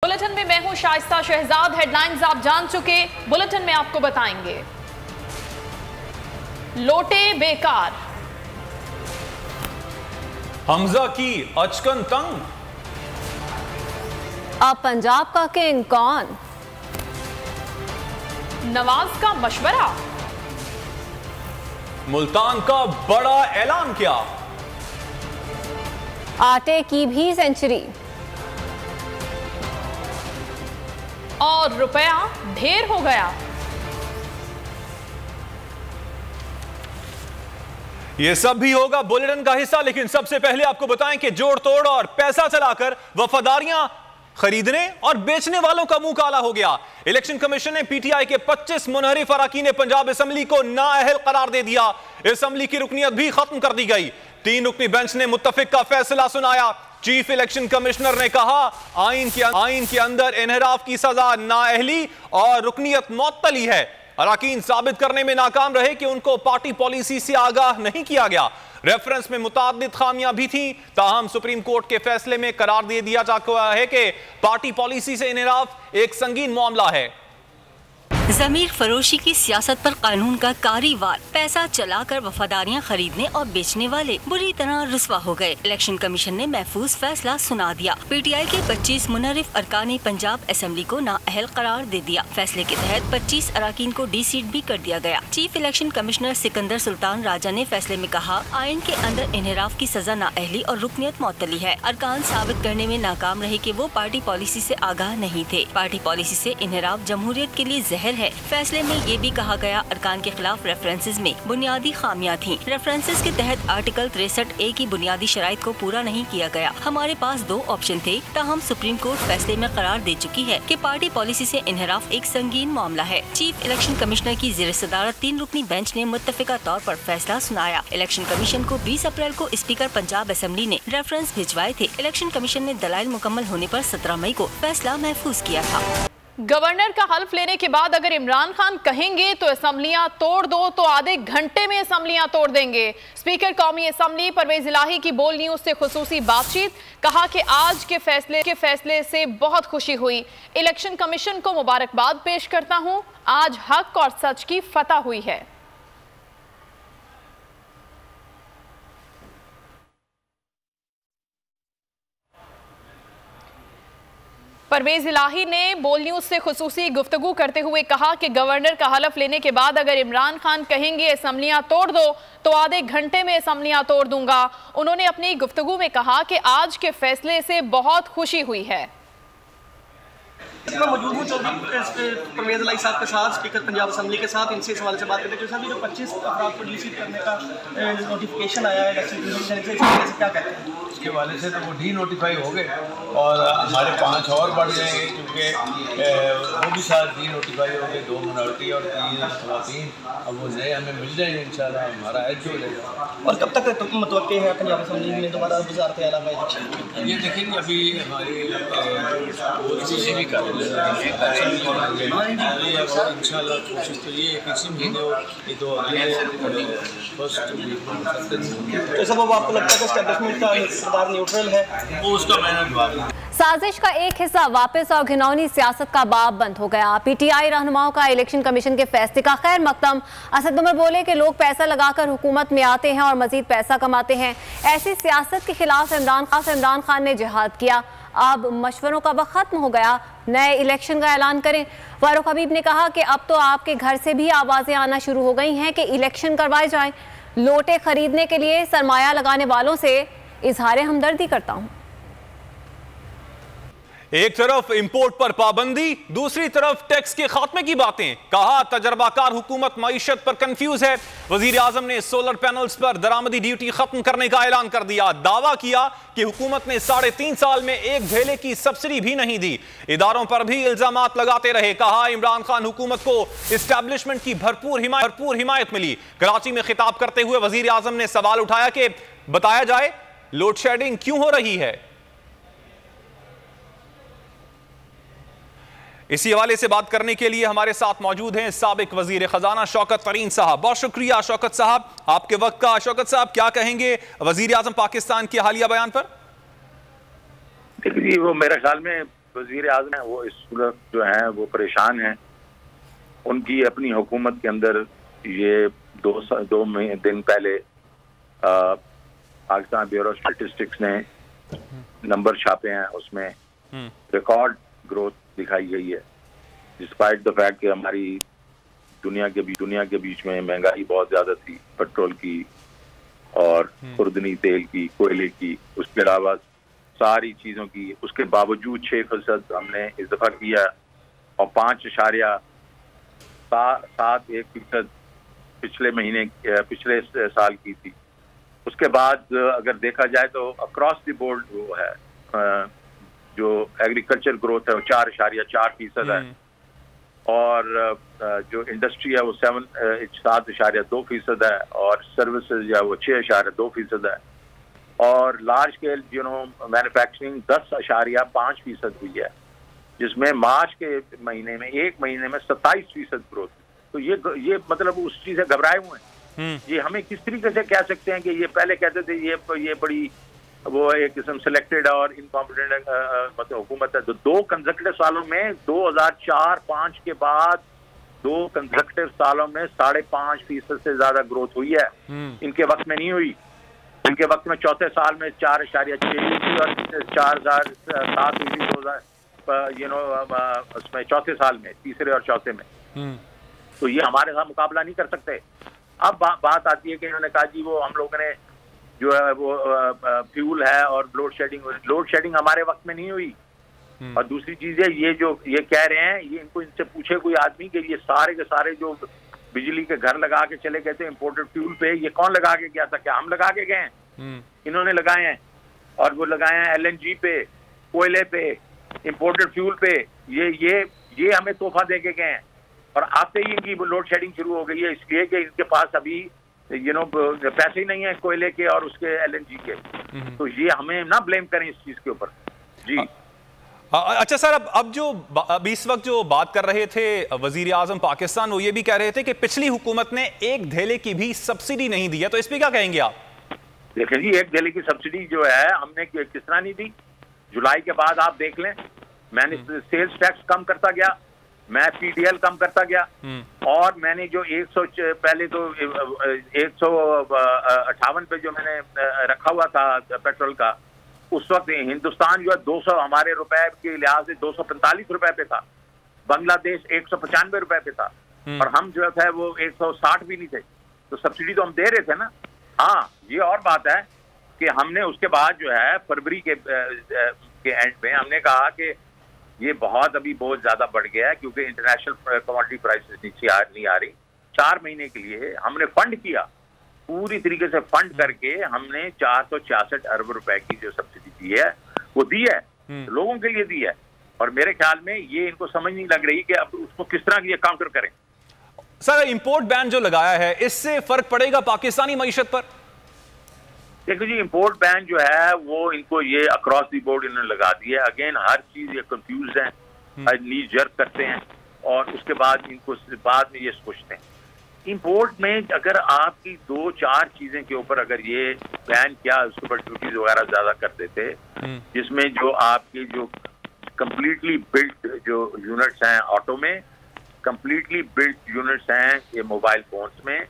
Bulletin में मैं हूं शाइस्ता शहजाद। हेडलाइंस आप जान चुके, बुलेटिन में आपको बताएंगे। लोटे बेकार, हमजा की अचकन तंग, अब पंजाब का किंग कौन, नवाज का मशवरा, मुल्तान का बड़ा ऐलान क्या, आटे की भी सेंचुरी, और रुपया ढेर हो गया। यह सब भी होगा बुलेटिन का हिस्सा, लेकिन सबसे पहले आपको बताएं कि जोड़ तोड़ और पैसा चलाकर वफादारियां खरीदने और बेचने वालों का मुंह काला हो गया। इलेक्शन कमीशन ने पीटीआई के 25 मुनहरिफ अरकान पंजाब असेंबली को नाअहल करार दे दिया। असेंबली की रुकनियत भी खत्म कर दी गई। 3 रुकनी बेंच ने मुत्तफिक का फैसला सुनाया। चीफ इलेक्शन कमिश्नर ने कहा आइन के अंदर इनहराफ की सजा नाअहली और रुकनियत मुअत्तली है। अरकान साबित करने में नाकाम रहे कि उनको पार्टी पॉलिसी से आगाह नहीं किया गया। रेफरेंस में मुताद्दिद खामियां भी थी, ताहम सुप्रीम कोर्ट के फैसले में करार दे दिया जा चुका है कि पार्टी पॉलिसी से इनहराफ एक संगीन मामला है। ज़मीर फरोशी की सियासत पर कानून का कारीवार, पैसा चलाकर वफादारियां खरीदने और बेचने वाले बुरी तरह रुस्वा हो गए। इलेक्शन कमीशन ने महफूज फैसला सुना दिया। पीटीआई के 25 मुनहरिफ अरकान पंजाब असेंबली को नाअहल करार दे दिया। फैसले के तहत 25 अरकान को डी-सीट भी कर दिया गया। Chief election commissioner Sikandar Sultan Raja ने फैसले में कहा आइन के अंदर इनहराफ की सजा नाअहली और रुकनियत मुअत्तली है। अरकान साबित करने में नाकाम रहे कि वो पार्टी पॉलिसी से आगाह नहीं थे। पार्टी पॉलिसी से इनहराफ जमहूरियत के लिए जहर है। फैसले में ये भी कहा गया अरकान के खिलाफ रेफरेंसेस में बुनियादी खामियां थी। रेफरेंसेस के तहत आर्टिकल 63A की बुनियादी शराइत को पूरा नहीं किया गया। हमारे पास 2 ऑप्शन थे, ताहम सुप्रीम कोर्ट फैसले में करार दे चुकी है कि पार्टी पॉलिसी से इनहराफ एक संगीन मामला है। चीफ इलेक्शन कमिश्नर की ज़ेर सदारत 3 रुकनी बेंच ने मुत्तफिका तौर पर फैसला सुनाया। इलेक्शन कमीशन को 20 अप्रैल को स्पीकर पंजाब असेंबली ने रेफरेंस भिजवाए थे। इलेक्शन कमीशन ने दलाइल मुकम्मल होने पर 17 मई को फैसला महफूज किया था। गवर्नर का हल्फ लेने के बाद अगर इमरान खान कहेंगे तो असेंबलियां तोड़ दो तो आधे घंटे में असेंबलियां तोड़ देंगे। स्पीकर कौमी असेंबली परवेज इलाही की बोल न्यूज से खुसूसी बातचीत, कहा कि आज के फैसले से बहुत खुशी हुई। इलेक्शन कमीशन को मुबारकबाद पेश करता हूं, आज हक और सच की फतह हुई है। परवेज इलाही ने बोल न्यूज से खुसूसी गुफ्तगू करते हुए कहा कि गवर्नर का हलफ लेने के बाद अगर इमरान खान कहेंगे असेंबलियां तोड़ दो तो आधे घंटे में असेंबलियां तोड़ दूंगा। उन्होंने अपनी गुफ्तगू में कहा कि आज के फैसले से बहुत खुशी हुई है। मैं मौजूद हूँ परवेज इलाही साहब के साथ, स्पीकर पंजाब असेंबली के साथ। इनसे इस हवाले से बात करते हैं जो 25 अफराद को डी-सीट करने का नोटिफिकेशन आया है इलेक्शन कमीशन से, क्या कहते हैं उसके हवाले से? तो वो डी नोटिफाई हो गए और हमारे 5 और बढ़ जाएंगे, क्योंकि वो भी साथ डी नोटिफाई हो गए। 2 मिनॉरिटी और 3 खवातीन, अब वो नए हमें मिल जाएंगे इंशाल्लाह, हमारा एज हो जाएगा। और कब तक मुतवक्के है पंजाब असेंबली में दोबारा वज़ारत आला का इलेक्शन? ये देखेंगे, अभी हमारी भी कर इंशाल्लाह कोशिश तो ये किसी महीने हो, ये तो तो सब आपको लगता है कि एस्टेब्लिशमेंट का किरदार न्यूट्रल है? वो उसका मैंने जवाब। साजिश का एक हिस्सा वापस और घिनौनी सियासत का बाब बंद हो गया। पीटीआई रहनुमाओं का इलेक्शन कमीशन के फैसले का खैर मकदम। असद उमर बोले कि लोग पैसा लगाकर हुकूमत में आते हैं और मजीद पैसा कमाते हैं। ऐसी सियासत के खिलाफ इमरान खान ने जिहाद किया। अब मशवरों का वक्त खत्म हो गया, नए इलेक्शन का ऐलान करें। फारूक हबीब ने कहा कि अब तो आपके घर से भी आवाज़ें आना शुरू हो गई हैं कि इलेक्शन करवाए जाएं। लोटे खरीदने के लिए सरमाया लगाने वालों से इजहार हमदर्दी करता हूं। एक तरफ इंपोर्ट पर पाबंदी, दूसरी तरफ टैक्स के खात्मे की बातें। कहा तजर्बाकार हुकूमत मईशत पर कंफ्यूज है। वजीर आजम ने सोलर पैनल्स पर दरामदी ड्यूटी खत्म करने का ऐलान कर दिया। दावा किया कि हुकूमत ने 3.5 साल में एक धेले की सब्सिडी भी नहीं दी। इदारों पर भी इल्जामात लगाते रहे। कहा इमरान खान हुकूमत को इस्टेब्लिशमेंट की भरपूर हिमायत मिली। कराची में खिताब करते हुए वजीर आजम ने सवाल उठाया कि बताया जाए लोड शेडिंग क्यों हो रही है। इसी हवाले से बात करने के लिए हमारे साथ मौजूद हैं साबिक वजीर खजाना शौकत तरीन साहब। बहुत शुक्रिया शौकत साहब आपके वक्त का। शौकत साहब क्या कहेंगे वजीर आजम पाकिस्तान के हालिया बयान पर? देखिए जी, वो मेरे ख्याल में वज़ीर आज़म हैं वो इस वक्त जो हैं वो परेशान हैं। उनकी अपनी हुकूमत के अंदर ये दो दिन पहले पाकिस्तान ब्यूरो ऑफ स्टैटिस्टिक्स ने नंबर छापे हैं, उसमें रिकॉर्ड ग्रोथ दिखाई गई है, डिस्पाइट द फैक्ट कि हमारी दुनिया के बीच में महंगाई बहुत ज़्यादा थी, पेट्रोल की और खुर्दनी तेल की, कोयले की, उसके अलावा सारी चीज़ों की। उसके बावजूद 6% हमने इस दफ़ा किया और 5.71% पिछले साल की थी। उसके बाद अगर देखा जाए तो अक्रॉस द बोर्ड वो है जो एग्रीकल्चर ग्रोथ है वो 4.4% है और जो इंडस्ट्री है वो 7.2% है और सर्विसेज है वो 6.2% है और लार्ज स्केल मैन्युफैक्चरिंग 10.5% हुई है, जिसमें मार्च के महीने में 27% ग्रोथ। तो ये मतलब उस चीज से घबराए हुए हैं। ये हमें किस तरीके से कह सकते हैं कि ये पहले कहते थे ये बड़ी वो एक किस्म सिलेक्टेड और इनकॉम्पिटेंट मतलब हुकूमत है। तो 2 कंसेक्यूटिव सालों में 2004-5 के बाद 2 कंसेक्यूटिव सालों में 5.5% से ज्यादा ग्रोथ हुई है। इनके वक्त में नहीं हुई। इनके वक्त में चौथे साल में 4.6 हुई थी और 4,700 हुई थी उसमें चौथे साल में, तीसरे और चौथे में। तो ये हमारे साथ मुकाबला नहीं कर सकते। अब बात आती है कि इन्होंने कहा जी वो हम लोगों ने जो है वो फ्यूल है और लोड शेडिंग हमारे वक्त में नहीं हुई। और दूसरी चीज है ये कह रहे हैं, ये इनको इनसे पूछे कोई आदमी कि ये सारे के सारे जो बिजली के घर लगा के चले गए थे इम्पोर्टेड फ्यूल पे, ये कौन लगा के गया था? क्या हम लगा के गए हैं? इन्होंने लगाए हैं और वो लगाए हैं LNG पे, कोयले पे, इम्पोर्टेड फ्यूल पे। ये हमें तोहफा दे के गए हैं और आते ही इनकी लोड शेडिंग शुरू हो गई है, इसलिए कि इनके पास अभी पैसे ही नहीं है कोयले के और उसके LNG के। तो ये हमें ना ब्लेम करें इस चीज के ऊपर जी। अच्छा सर, अब इस वक्त जो बात कर रहे थे वजीर आजम पाकिस्तान, वो ये भी कह रहे थे कि पिछली हुकूमत ने एक धेले की भी सब्सिडी नहीं दी है, तो इस पे क्या कहेंगे आप? देखें जी, एक धेले की सब्सिडी जो है हमने किस तरह नहीं दी। जुलाई के बाद आप देख लें, मैंने सेल्स टैक्स कम करता गया, मैं PDL कम करता गया और मैंने जो 100 पहले तो 158 पे जो मैंने रखा हुआ था पेट्रोल का, उस वक्त हिंदुस्तान जो है 200 हमारे रुपए के लिहाज से 245 रुपए पे था, बांग्लादेश 195 रुपए पे था और हम जो है वो 160 भी नहीं थे। तो सब्सिडी तो हम दे रहे थे ना। हाँ, ये और बात है कि हमने उसके बाद जो है फरवरी के एंड में हमने कहा कि ये बहुत अभी बहुत ज्यादा बढ़ गया है क्योंकि इंटरनेशनल कमोडिटी प्राइसेस नीचे नहीं आ रही। 4 महीने के लिए हमने फंड किया, पूरी तरीके से फंड करके हमने 466 अरब रुपए की जो सब्सिडी दी है वो दी है, लोगों के लिए दी है। और मेरे ख्याल में ये इनको समझ नहीं लग रही कि अब उसको किस तरह ये काउंटर करें। सर, इंपोर्ट बैन जो लगाया है इससे फर्क पड़ेगा पाकिस्तानी मईशत पर? देखो जी, इंपोर्ट बैन जो है वो इनको ये अक्रॉस दी बोर्ड इन्होंने लगा दिया। अगेन हर चीज ये कंफ्यूज है, नी जर्क करते हैं और उसके बाद इनको बाद में ये सोचते हैं। इंपोर्ट में अगर आपकी 2-4 चीजें के ऊपर अगर ये बैन किया, उसके ऊपर ड्यूटीज वगैरह ज्यादा कर देते, जिसमें जो आपके जो कंप्लीटली बिल्ट जो यूनिट्स हैं ऑटो में, कंप्लीटली बिल्ट यूनिट्स हैं ये मोबाइल फोन्स में,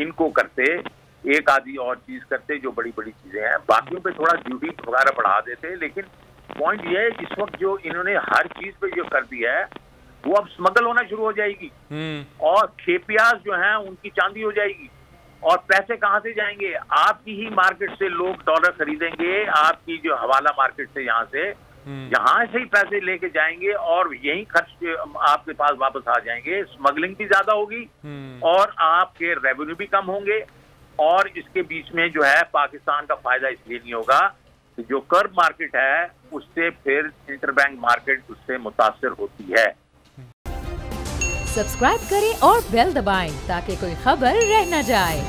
इनको करते, एक आधी और चीज करते जो बड़ी बड़ी चीजें हैं, बाकियों पे थोड़ा ड्यूटी वगैरह बढ़ा देते। लेकिन पॉइंट ये है इस वक्त जो इन्होंने हर चीज पे जो कर दिया है वो अब स्मगल होना शुरू हो जाएगी और खेपियाज जो हैं उनकी चांदी हो जाएगी। और पैसे कहाँ से जाएंगे? आपकी ही मार्केट से लोग डॉलर खरीदेंगे, आपकी जो हवाला मार्केट से यहाँ से ही पैसे लेके जाएंगे और यही खर्च आपके पास वापस आ जाएंगे। स्मगलिंग भी ज्यादा होगी और आपके रेवेन्यू भी कम होंगे और इसके बीच में जो है पाकिस्तान का फायदा इसलिए नहीं होगा कि जो कर्ब मार्केट है उससे फिर इंटरबैंक मार्केट उससे मुतासिर होती है। सब्सक्राइब करें और बेल दबाएं ताकि कोई खबर रह न जाए।